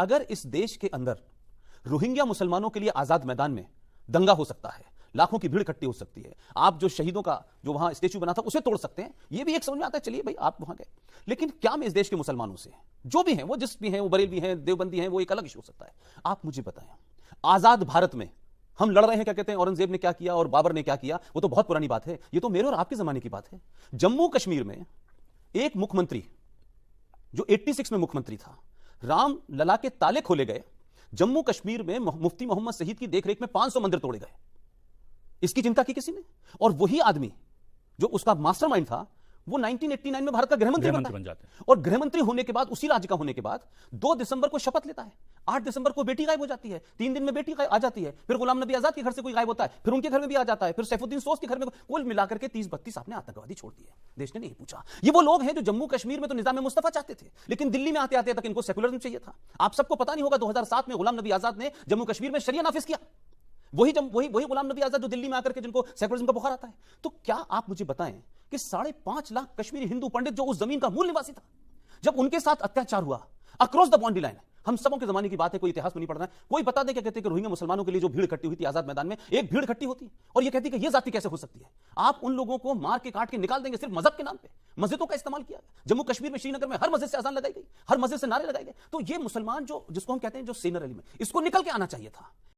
अगर इस देश के अंदर रोहिंग्या मुसलमानों के लिए आजाद मैदान में दंगा हो सकता है, लाखों की भीड़ इकट्ठी हो सकती है, आप जो शहीदों का जो वहां स्टेच्यू बना था उसे तोड़ सकते हैं, यह भी एक समझ में आता है, चलिए भाई आप वहां गए। लेकिन क्या मैं इस देश के मुसलमानों से, जो भी हैं, वो जिस भी हैं, वो बरेलवी हैं, देवबंदी हैं, वो एक अलग इशू हो सकता है, आप मुझे बताएं, आजाद भारत में हम लड़ रहे हैं, क्या कहते हैं, औरंगजेब ने क्या किया और बाबर ने क्या किया, वो तो बहुत पुरानी बात है, ये तो मेरे और आपके जमाने की बात है। जम्मू कश्मीर में एक मुख्यमंत्री जो 86 में मुख्यमंत्री था, राम लला के ताले खोले गए, जम्मू कश्मीर में मुफ्ती मोहम्मद शहीद की देखरेख में 500 मंदिर तोड़े गए, इसकी चिंता की किसी ने? और वही आदमी जो उसका मास्टरमाइंड था, वो 1989 में भारत का गृहमंत्री बन जाता है, और गृहमंत्री होने के बाद, उसी राज्य का होने के बाद 2 दिसंबर को शपथ लेता है, 8 दिसंबर को बेटी गायब हो जाती है, 3 दिन में बेटी आ जाती है, फिर गुलाम नबी आजाद के घर से कोई गायब होता है, फिर उनके घर में भी आ जाता है, फिर सैफुद्दीन सोज के घर में, कुल मिलाकर के 30-32 आपने आतंकवादी छोड़ दिए, देश ने नहीं पूछा। ये वो लोग हैं जो जम्मू कश्मीर में तो निजाम मुस्तफा चाहते थे, लेकिन दिल्ली में आते आते तक इनको सेकुलरिज्म चाहिए था। आप सबको पता नहीं होगा 2007 में गुलाम नबी आजाद ने जम्मू कश्मीर में शरिया नाफिज किया, वही गुलाम नबी आजाद जो दिल्ली में आकर के जिनको सेकुलरिज्म का बुखार आता है। तो क्या आप मुझे बताएं कि 5.5 लाख कश्मीरी हिंदू पंडित जो उस जमीन का मूल निवासी था, जब उनके साथ अत्याचार हुआ अक्रॉस द बाउंड्री लाइन, हम सबों के जमाने की बात है, कोई इतिहास में नहीं पढ़ना है, कोई बता दे क्या कहते हैं कि रोहिंग्या मुसलमानों के लिए जो भीड़ इकट्ठी हुई थी आजाद मैदान में, एक भीड़ इकट्ठी होती और ये कहती कि ये जाति कैसे हो सकती है। आप उन लोगों को मार के काट के निकाल देंगे सिर्फ मजहब के नाम पे। मस्जिदों का इस्तेमाल किया, जम्मू कश्मीर में श्रीनगर में हर मस्जिद से अजान लगाई गई, हर मस्जिद से नारे लगाए गए। तो ये मुसलमान जो जिसको हम कहते हैं जो सेनर एलिमेंट, इसको निकल के आना चाहिए था।